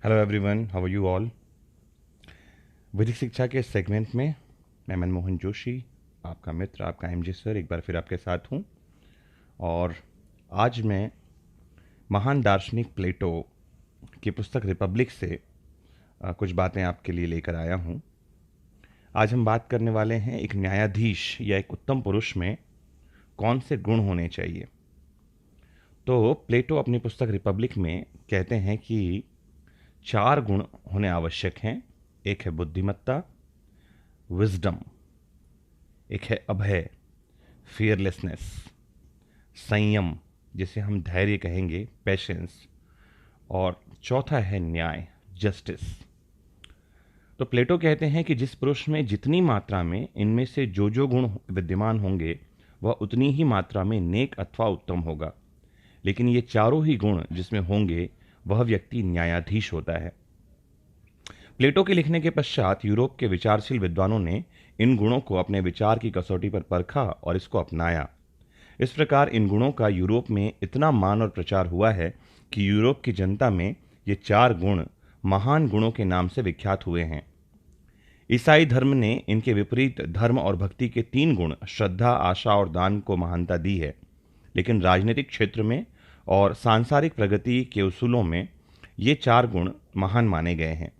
Hello everyone, how are you all. वैदिक शिक्षा के सेगमेंट में मैं मनमोहन जोशी, आपका मित्र, आपका एमजे सर, एक बार फिर आपके साथ हूँ। और आज मैं महान दार्शनिक प्लेटो की पुस्तक रिपब्लिक से कुछ बातें आपके लिए लेकर आया हूँ। आज हम बात करने वाले हैं एक न्यायाधीश या एक उत्तम पुरुष में कौन से गुण होने चाहिए। तो प्लेटो अपनी पुस्तक रिपब्लिक में कहते हैं कि 4 गुण होने आवश्यक हैं। एक है बुद्धिमत्ता, विजडम। एक है अभय, फियरलेसनेस। संयम, जिसे हम धैर्य कहेंगे, पेशेंस। और चौथा है न्याय, जस्टिस। तो प्लेटो कहते हैं कि जिस पुरुष में जितनी मात्रा में इनमें से जो जो गुण विद्यमान होंगे वह उतनी ही मात्रा में नेक अथवा उत्तम होगा। लेकिन ये चारों ही गुण जिसमें होंगे वह व्यक्ति न्यायाधीश होता है। प्लेटो के लिखने के पश्चात यूरोप के विचारशील विद्वानों ने इन गुणों को अपने विचार की कसौटी पर परखा और इसको अपनाया। इस प्रकार इन गुणों का यूरोप में इतना मान और प्रचार हुआ है कि यूरोप की जनता में ये 4 गुण महान गुणों के नाम से विख्यात हुए हैं। ईसाई धर्म ने इनके विपरीत धर्म और भक्ति के 3 गुण, श्रद्धा, आशा और दान, को महानता दी है। लेकिन राजनीतिक क्षेत्र में और सांसारिक प्रगति के उसूलों में ये 4 गुण महान माने गए हैं।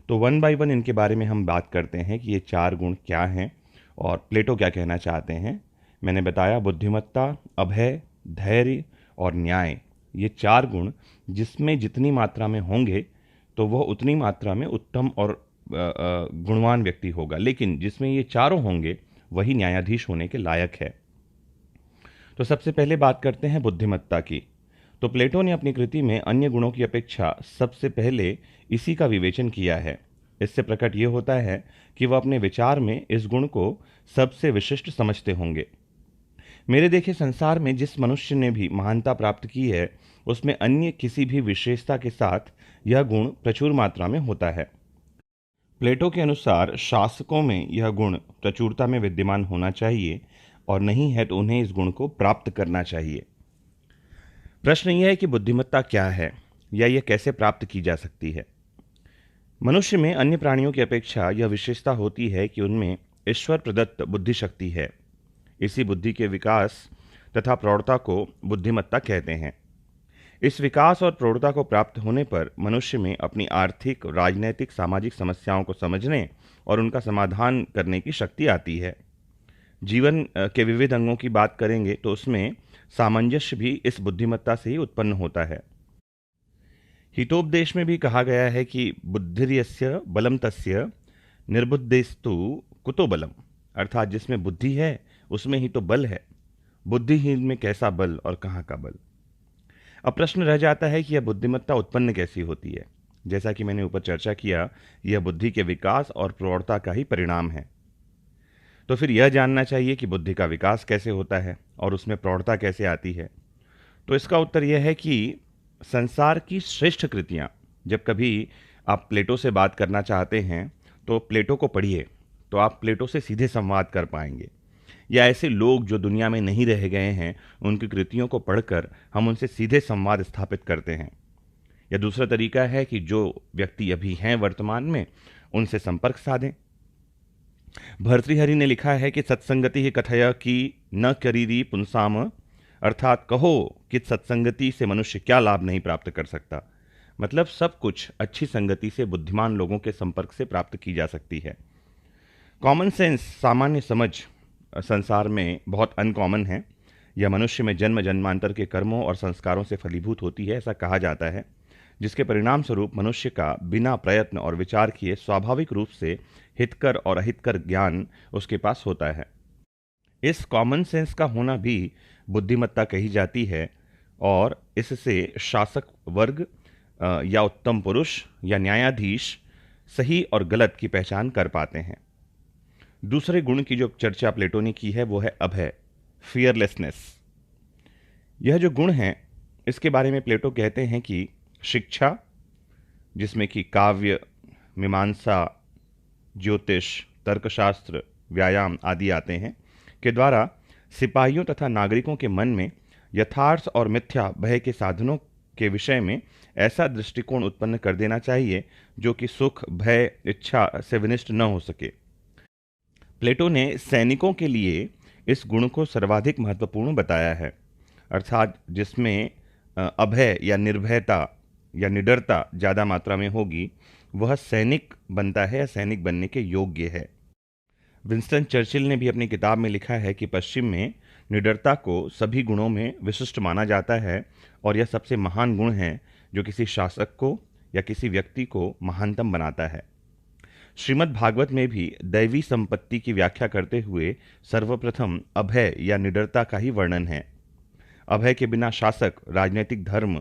तो वन बाय वन इनके बारे में हम बात करते हैं कि ये 4 गुण क्या हैं और प्लेटो क्या कहना चाहते हैं। मैंने बताया बुद्धिमत्ता, अभय, धैर्य और न्याय, ये 4 गुण जिसमें जितनी मात्रा में होंगे तो वह उतनी मात्रा में उत्तम और गुणवान व्यक्ति होगा। लेकिन जिसमें ये चारों होंगे वही न्यायाधीश होने के लायक है। तो सबसे पहले बात करते हैं बुद्धिमत्ता की। तो प्लेटो ने अपनी कृति में अन्य गुणों की अपेक्षा सबसे पहले इसी का विवेचन किया है। इससे प्रकट ये होता है कि वह अपने विचार में इस गुण को सबसे विशिष्ट समझते होंगे। मेरे देखे संसार में जिस मनुष्य ने भी महानता प्राप्त की है उसमें अन्य किसी भी विशेषता के साथ यह गुण प्रचुर मात्रा में होता है। प्लेटो के अनुसार शासकों में यह गुण प्रचुरता में विद्यमान होना चाहिए और नहीं है तो उन्हें इस गुण को प्राप्त करना चाहिए। प्रश्न यह है कि बुद्धिमत्ता क्या है या यह कैसे प्राप्त की जा सकती है। मनुष्य में अन्य प्राणियों की अपेक्षा यह विशेषता होती है कि उनमें ईश्वर प्रदत्त बुद्धि शक्ति है। इसी बुद्धि के विकास तथा प्रौढ़ता को बुद्धिमत्ता कहते हैं। इस विकास और प्रौढ़ता को प्राप्त होने पर मनुष्य में अपनी आर्थिक, राजनैतिक, सामाजिक समस्याओं को समझने और उनका समाधान करने की शक्ति आती है। जीवन के विविध अंगों की बात करेंगे तो उसमें सामंजस्य भी इस बुद्धिमत्ता से ही उत्पन्न होता है। हितोपदेश में भी कहा गया है कि बुद्धिर्यस्य बलम तस्य निर्बुद्धेस्तु कुतो बलम, अर्थात जिसमें बुद्धि है उसमें ही तो बल है, बुद्धिहीन में कैसा बल और कहाँ का बल। अब प्रश्न रह जाता है कि यह बुद्धिमत्ता उत्पन्न कैसी होती है। जैसा कि मैंने ऊपर चर्चा किया, यह बुद्धि के विकास और प्रौढ़ता का ही परिणाम है। तो फिर यह जानना चाहिए कि बुद्धि का विकास कैसे होता है और उसमें प्रौढ़ता कैसे आती है। तो इसका उत्तर यह है कि संसार की श्रेष्ठ कृतियाँ, जब कभी आप प्लेटो से बात करना चाहते हैं तो प्लेटो को पढ़िए, तो आप प्लेटो से सीधे संवाद कर पाएंगे। या ऐसे लोग जो दुनिया में नहीं रह गए हैं, उनकी कृतियों को पढ़कर हम उनसे सीधे संवाद स्थापित करते हैं। या दूसरा तरीका है कि जो व्यक्ति अभी हैं वर्तमान में, उनसे संपर्क साधें। भर्तृहरि ने लिखा है कि सत्संगति ही कथय कि न करीरी पुंसाम, अर्थात कहो कि सत्संगति से मनुष्य क्या लाभ नहीं प्राप्त कर सकता। मतलब सब कुछ अच्छी संगति से, बुद्धिमान लोगों के संपर्क से प्राप्त की जा सकती है। कॉमन सेंस, सामान्य समझ संसार में बहुत अनकॉमन है। यह मनुष्य में जन्म जन्मांतर के कर्मों और संस्कारों से फलीभूत होती है, ऐसा कहा जाता है, जिसके परिणाम स्वरूप मनुष्य का बिना प्रयत्न और विचार किए स्वाभाविक रूप से हितकर और अहितकर ज्ञान उसके पास होता है। इस कॉमन सेंस का होना भी बुद्धिमत्ता कही जाती है और इससे शासक वर्ग या उत्तम पुरुष या न्यायाधीश सही और गलत की पहचान कर पाते हैं। दूसरे गुण की जो चर्चा प्लेटो ने की है वो है अभय, फियरलेसनेस। यह जो गुण है इसके बारे में प्लेटो कहते हैं कि शिक्षा, जिसमें कि काव्य, मीमांसा, ज्योतिष, तर्कशास्त्र, व्यायाम आदि आते हैं, के द्वारा सिपाहियों तथा नागरिकों के मन में यथार्थ और मिथ्या भय के साधनों के विषय में ऐसा दृष्टिकोण उत्पन्न कर देना चाहिए जो कि सुख, भय, इच्छा से विनिष्ट न हो सके। प्लेटो ने सैनिकों के लिए इस गुण को सर्वाधिक महत्वपूर्ण बताया है, अर्थात जिसमें अभय या निर्भयता या निडरता ज़्यादा मात्रा में होगी वह सैनिक बनता है या सैनिक बनने के योग्य है। विंस्टन चर्चिल ने भी अपनी किताब में लिखा है कि पश्चिम में निडरता को सभी गुणों में विशिष्ट माना जाता है और यह सबसे महान गुण है जो किसी शासक को या किसी व्यक्ति को महानतम बनाता है। श्रीमद् भागवत में भी दैवी संपत्ति की व्याख्या करते हुए सर्वप्रथम अभय या निडरता का ही वर्णन है। अभय के बिना शासक राजनीतिक धर्म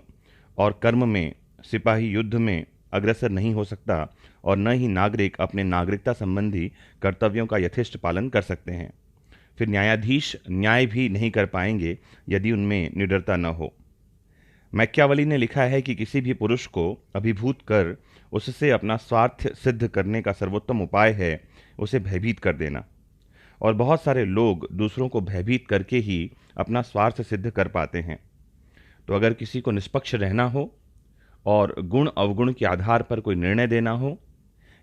और कर्म में, सिपाही युद्ध में अग्रसर नहीं हो सकता और न ही नागरिक अपने नागरिकता संबंधी कर्तव्यों का यथेष्ट पालन कर सकते हैं। फिर न्यायाधीश न्याय भी नहीं कर पाएंगे यदि उनमें निडरता न हो। मैकियावली ने लिखा है कि किसी भी पुरुष को अभिभूत कर उससे अपना स्वार्थ सिद्ध करने का सर्वोत्तम उपाय है उसे भयभीत कर देना, और बहुत सारे लोग दूसरों को भयभीत करके ही अपना स्वार्थ सिद्ध कर पाते हैं। तो अगर किसी को निष्पक्ष रहना हो और गुण अवगुण के आधार पर कोई निर्णय देना हो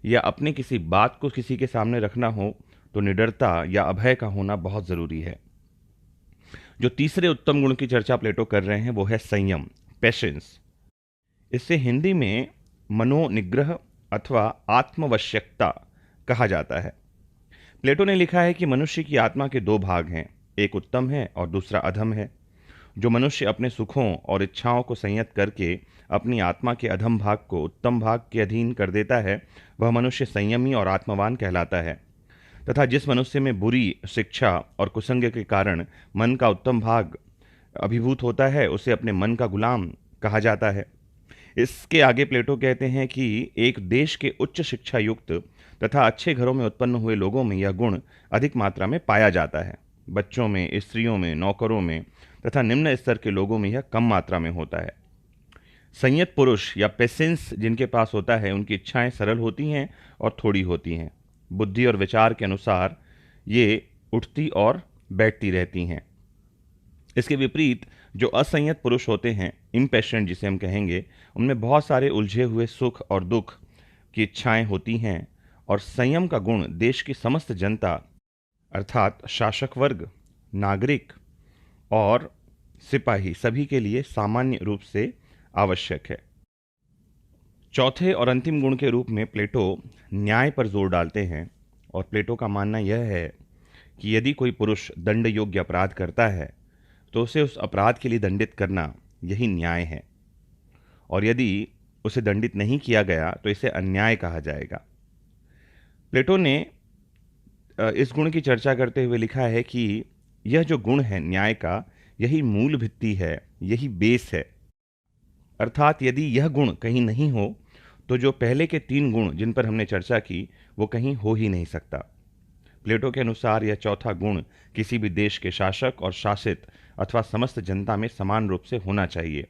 या अपने किसी बात को किसी के सामने रखना हो तो निडरता या अभय का होना बहुत ज़रूरी है। जो तीसरे उत्तम गुण की चर्चा प्लेटो कर रहे हैं वो है संयम, पेशेंस। इससे हिंदी में मनोनिग्रह अथवा आत्मवश्यकता कहा जाता है। प्लेटो ने लिखा है कि मनुष्य की आत्मा के दो भाग हैं, एक उत्तम है और दूसरा अधम है। जो मनुष्य अपने सुखों और इच्छाओं को संयत करके अपनी आत्मा के अधम भाग को उत्तम भाग के अधीन कर देता है वह मनुष्य संयमी और आत्मवान कहलाता है, तथा जिस मनुष्य में बुरी शिक्षा और कुसंग के कारण मन का उत्तम भाग अभिभूत होता है उसे अपने मन का गुलाम कहा जाता है। इसके आगे प्लेटो कहते हैं कि एक देश के उच्च शिक्षा युक्त तथा अच्छे घरों में उत्पन्न हुए लोगों में यह गुण अधिक मात्रा में पाया जाता है। बच्चों में, स्त्रियों में, नौकरों में तथा निम्न स्तर के लोगों में यह कम मात्रा में होता है। संयत पुरुष या पेशेंस जिनके पास होता है उनकी इच्छाएं सरल होती हैं और थोड़ी होती हैं। बुद्धि और विचार के अनुसार ये उठती और बैठती रहती हैं। इसके विपरीत जो असंयत पुरुष होते हैं, इम्पेशेंट जिसे हम कहेंगे, उनमें बहुत सारे उलझे हुए सुख और दुख की इच्छाएं होती हैं और संयम का गुण देश की समस्त जनता अर्थात शासक वर्ग, नागरिक और सिपाही सभी के लिए सामान्य रूप से आवश्यक है। चौथे और अंतिम गुण के रूप में प्लेटो न्याय पर जोर डालते हैं और प्लेटो का मानना यह है कि यदि कोई पुरुष दंड योग्य अपराध करता है तो उसे उस अपराध के लिए दंडित करना यही न्याय है, और यदि उसे दंडित नहीं किया गया तो इसे अन्याय कहा जाएगा। प्लेटो ने इस गुण की चर्चा करते हुए लिखा है कि यह जो गुण है न्याय का, यही मूल भित्ति है, यही बेस है। अर्थात यदि यह गुण कहीं नहीं हो तो जो पहले के तीन गुण जिन पर हमने चर्चा की वो कहीं हो ही नहीं सकता। प्लेटो के अनुसार यह चौथा गुण किसी भी देश के शासक और शासित अथवा समस्त जनता में समान रूप से होना चाहिए।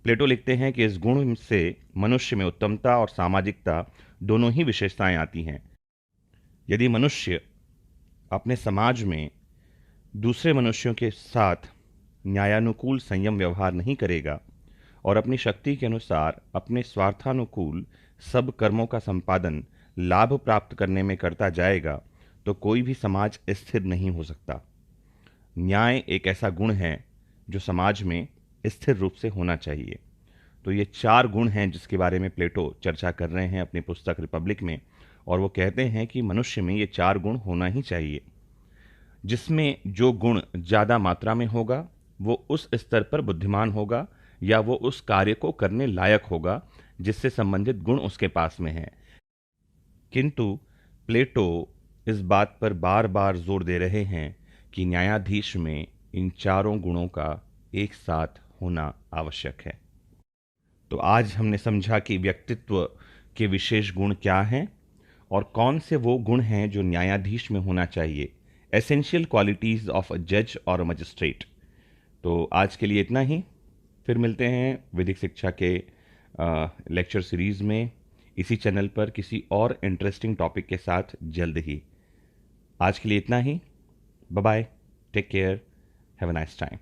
प्लेटो लिखते हैं कि इस गुण से मनुष्य में उत्तमता और सामाजिकता दोनों ही विशेषताएं आती हैं। यदि मनुष्य अपने समाज में दूसरे मनुष्यों के साथ न्यायानुकूल संयम व्यवहार नहीं करेगा और अपनी शक्ति के अनुसार अपने स्वार्थानुकूल सब कर्मों का संपादन लाभ प्राप्त करने में करता जाएगा तो कोई भी समाज स्थिर नहीं हो सकता। न्याय एक ऐसा गुण है जो समाज में स्थिर रूप से होना चाहिए। तो ये चार गुण हैं जिसके बारे में प्लेटो चर्चा कर रहे हैं अपनी पुस्तक रिपब्लिक में, और वो कहते हैं कि मनुष्य में ये चार गुण होना ही चाहिए। जिसमें जो गुण ज़्यादा मात्रा में होगा वो उस स्तर पर बुद्धिमान होगा या वो उस कार्य को करने लायक होगा जिससे संबंधित गुण उसके पास में है। किंतु प्लेटो इस बात पर बार बार जोर दे रहे हैं कि न्यायाधीश में इन चारों गुणों का एक साथ होना आवश्यक है। तो आज हमने समझा कि व्यक्तित्व के विशेष गुण क्या हैं और कौन से वो गुण हैं जो न्यायाधीश में होना चाहिए, एसेंशियल क्वालिटीज़ ऑफ अ जज और अ मजिस्ट्रेट। तो आज के लिए इतना ही, फिर मिलते हैं वैदिक शिक्षा के लेक्चर सीरीज़ में इसी चैनल पर किसी और इंटरेस्टिंग टॉपिक के साथ जल्द ही। आज के लिए इतना ही, bye bye, take care, have a nice time.